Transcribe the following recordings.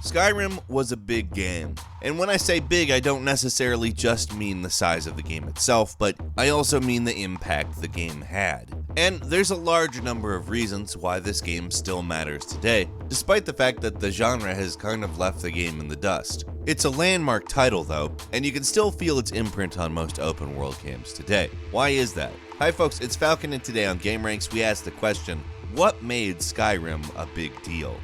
Skyrim was a big game, and when I say big, I don't necessarily just mean the size of the game itself, but I also mean the impact the game had. And there's a large number of reasons why this game still matters today, despite the fact that the genre has kind of left the game in the dust. It's a landmark title though, and you can still feel its imprint on most open world games today. Why is that? Hi folks, it's Falcon, and today on gameranx we ask the question, what made Skyrim a big deal?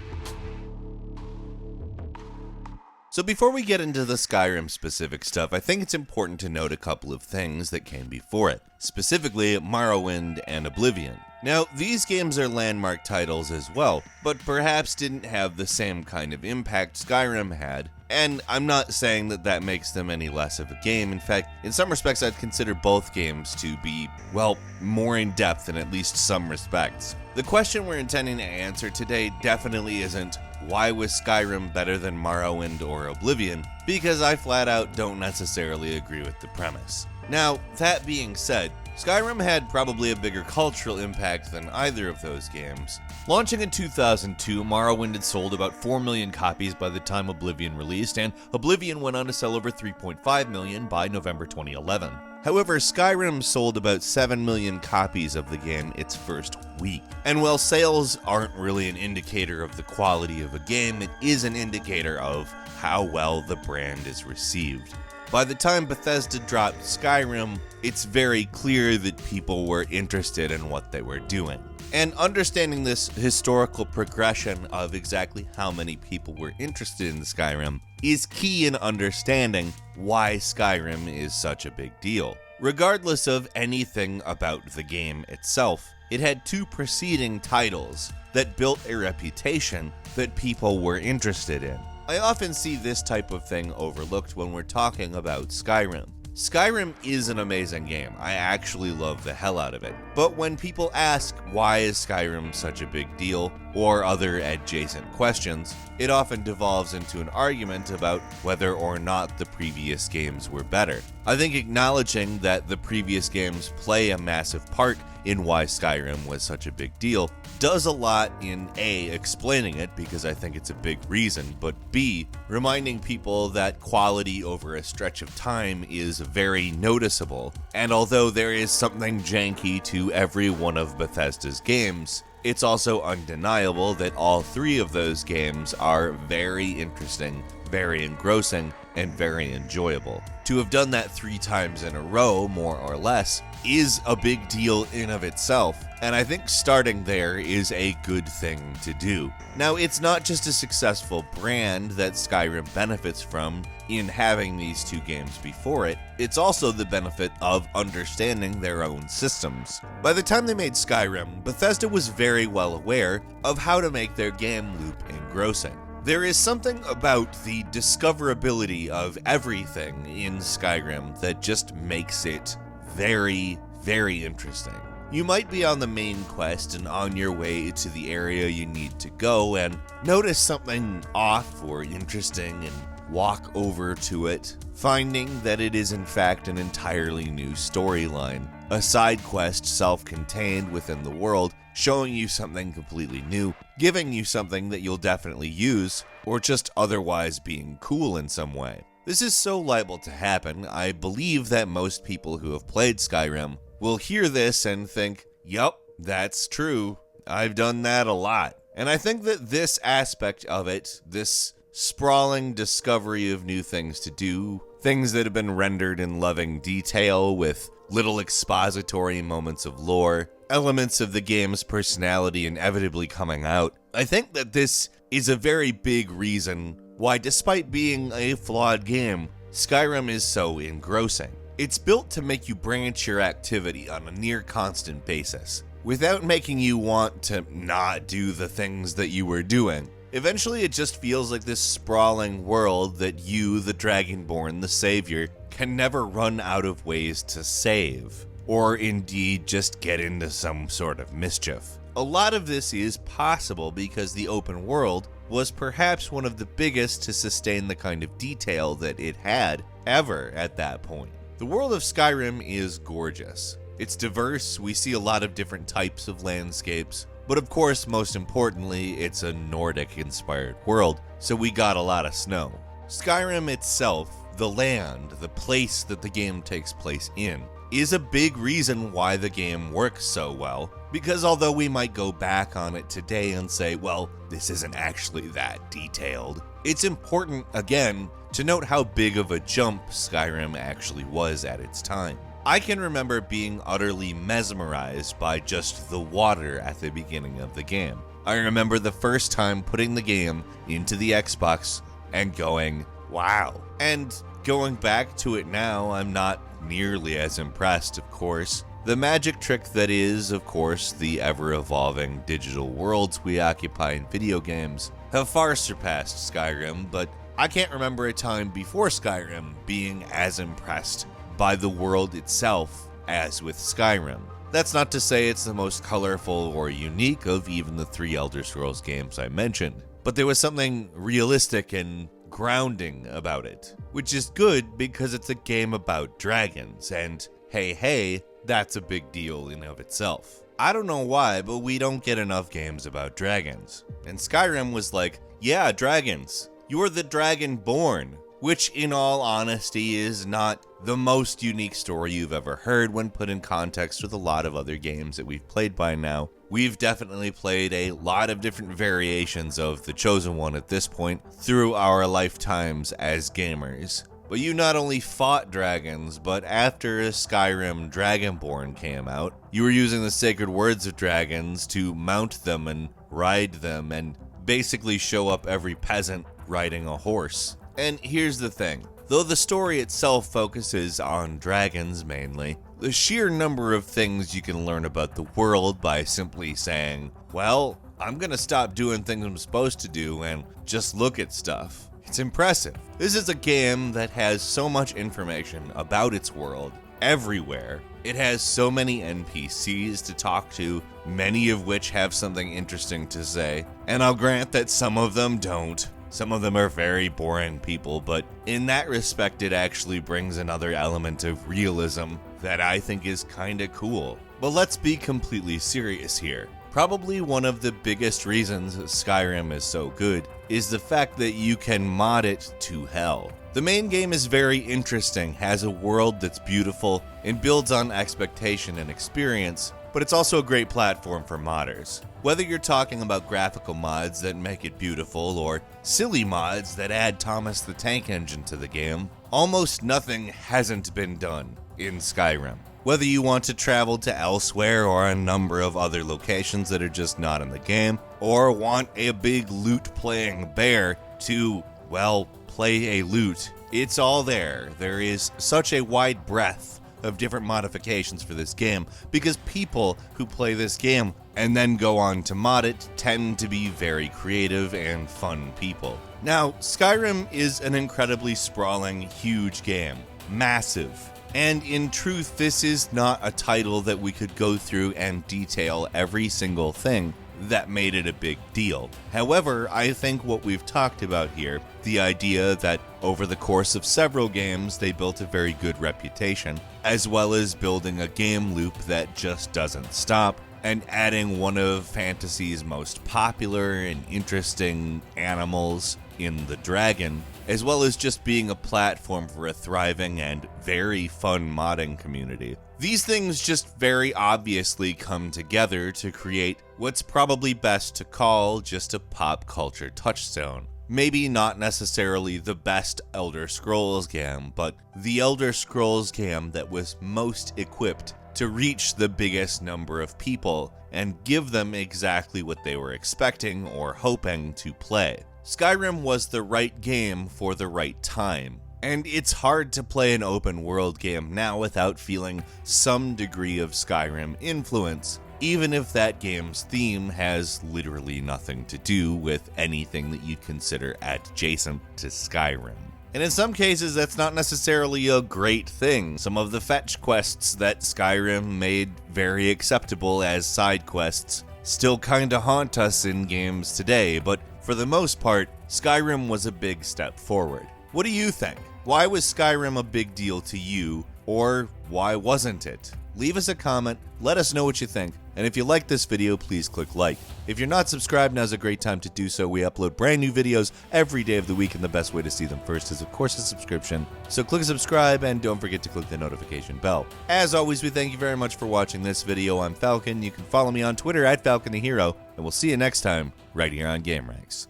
So before we get into the Skyrim specific stuff, I think it's important to note a couple of things that came before it, specifically Morrowind and Oblivion. Now, these games are landmark titles as well, but perhaps didn't have the same kind of impact Skyrim had, and I'm not saying that that makes them any less of a game. In fact, in some respects I'd consider both games to be, well, more in depth in at least some respects. The question we're intending to answer today definitely isn't, why was Skyrim better than Morrowind or Oblivion? Because I flat out don't necessarily agree with the premise. Now, that being said, Skyrim had probably a bigger cultural impact than either of those games. Launching in 2002, Morrowind had sold about 4 million copies by the time Oblivion released, and Oblivion went on to sell over 3.5 million by November 2011. However, Skyrim sold about 7 million copies of the game its first week. And while sales aren't really an indicator of the quality of a game, it is an indicator of how well the brand is received. By the time Bethesda dropped Skyrim, it's very clear that people were interested in what they were doing. And understanding this historical progression of exactly how many people were interested in Skyrim is key in understanding why Skyrim is such a big deal. Regardless of anything about the game itself, it had two preceding titles that built a reputation that people were interested in. I often see this type of thing overlooked when we're talking about Skyrim. Skyrim is an amazing game. I actually love the hell out of it. But when people ask why is Skyrim such a big deal, or other adjacent questions, it often devolves into an argument about whether or not the previous games were better. I think acknowledging that the previous games play a massive part in why Skyrim was such a big deal does a lot in A, explaining it because I think it's a big reason, but B, reminding people that quality over a stretch of time is very noticeable. And although there is something janky to every one of Bethesda's games, it's also undeniable that all three of those games are very interesting, very engrossing, and very enjoyable. To have done that 3 times in a row, more or less, is a big deal in of itself, and I think starting there is a good thing to do. Now, it's not just a successful brand that Skyrim benefits from in having these 2 games before it, it's also the benefit of understanding their own systems. By the time they made Skyrim, Bethesda was very well aware of how to make their game loop engrossing. There is something about the discoverability of everything in Skyrim that just makes it very, very interesting. You might be on the main quest and on your way to the area you need to go and notice something off or interesting and walk over to it, finding that it is in fact an entirely new storyline, a side quest self-contained within the world, showing you something completely new, giving you something that you'll definitely use, or just otherwise being cool in some way. This is so liable to happen. I believe that most people who have played Skyrim will hear this and think, yup, that's true. I've done that a lot. And I think that this aspect of it, this sprawling discovery of new things to do, things that have been rendered in loving detail with little expository moments of lore, elements of the game's personality inevitably coming out, I think that this is a very big reason why, despite being a flawed game, Skyrim is so engrossing. It's built to make you branch your activity on a near constant basis, without making you want to not do the things that you were doing. Eventually it just feels like this sprawling world that you, the Dragonborn, the Savior, can never run out of ways to save, or indeed just get into some sort of mischief. A lot of this is possible because the open world was perhaps one of the biggest to sustain the kind of detail that it had ever at that point. The world of Skyrim is gorgeous. It's diverse, we see a lot of different types of landscapes, But of course, most importantly, it's a Nordic-inspired world, so we got a lot of snow. Skyrim itself, the land, the place that the game takes place in, is a big reason why the game works so well, because although we might go back on it today and say, well, this isn't actually that detailed, it's important, again, to note how big of a jump Skyrim actually was at its time. I can remember being utterly mesmerized by just the water at the beginning of the game. I remember the first time putting the game into the Xbox and going, wow. And going back to it now, I'm not nearly as impressed, of course. The magic trick that is, of course, the ever-evolving digital worlds we occupy in video games have far surpassed Skyrim, but I can't remember a time before Skyrim being as impressed by the world itself as with Skyrim. That's not to say it's the most colorful or unique of even the 3 Elder Scrolls games I mentioned, but there was something realistic and grounding about it, which is good because it's a game about dragons, and hey, that's a big deal in of itself. I don't know why, but we don't get enough games about dragons. And Skyrim was like, yeah, dragons. You're the Dragonborn, which in all honesty is not the most unique story you've ever heard when put in context with a lot of other games that we've played by now. We've definitely played a lot of different variations of The Chosen One at this point through our lifetimes as gamers. But you not only fought dragons, but after Skyrim Dragonborn came out, you were using the sacred words of dragons to mount them and ride them and basically show up every peasant riding a horse. And here's the thing, though the story itself focuses on dragons mainly, the sheer number of things you can learn about the world by simply saying, well, I'm gonna stop doing things I'm supposed to do and just look at stuff. It's impressive. This is a game that has so much information about its world everywhere. It has so many NPCs to talk to, many of which have something interesting to say, and I'll grant that some of them don't. Some of them are very boring people, but in that respect, it actually brings another element of realism that I think is kinda cool. But let's be completely serious here. Probably one of the biggest reasons Skyrim is so good is the fact that you can mod it to hell. The main game is very interesting, has a world that's beautiful, and builds on expectation and experience, but it's also a great platform for modders. Whether you're talking about graphical mods that make it beautiful or silly mods that add Thomas the Tank Engine to the game, almost nothing hasn't been done in Skyrim. Whether you want to travel to elsewhere or a number of other locations that are just not in the game, or want a big lute-playing bear to, well, play a lute, it's all there. There is such a wide breadth of different modifications for this game because people who play this game and then go on to mod it tend to be very creative and fun people. Now, Skyrim is an incredibly sprawling, huge game. Massive. And in truth, this is not a title that we could go through and detail every single thing that made it a big deal. However, I think what we've talked about here, the idea that over the course of several games, they built a very good reputation, as well as building a game loop that just doesn't stop, and adding one of fantasy's most popular and interesting animals in the dragon, as well as just being a platform for a thriving and very fun modding community. These things just very obviously come together to create what's probably best to call just a pop culture touchstone. Maybe not necessarily the best Elder Scrolls game, but the Elder Scrolls game that was most equipped to reach the biggest number of people and give them exactly what they were expecting or hoping to play. Skyrim was the right game for the right time, and it's hard to play an open world game now without feeling some degree of Skyrim influence, even if that game's theme has literally nothing to do with anything that you'd consider adjacent to Skyrim. And in some cases, that's not necessarily a great thing. Some of the fetch quests that Skyrim made very acceptable as side quests still kinda haunt us in games today, but for the most part, Skyrim was a big step forward. What do you think? Why was Skyrim a big deal to you, or why wasn't it? leave us a comment, let us know what you think, and if you like this video, please click like. If you're not subscribed, now's a great time to do so. We upload brand new videos every day of the week, and the best way to see them first is, of course, a subscription. So click subscribe, and don't forget to click the notification bell. As always, we thank you very much for watching this video. I'm Falcon. You can follow me on Twitter at Falcon the Hero, and we'll see you next time right here on gameranx.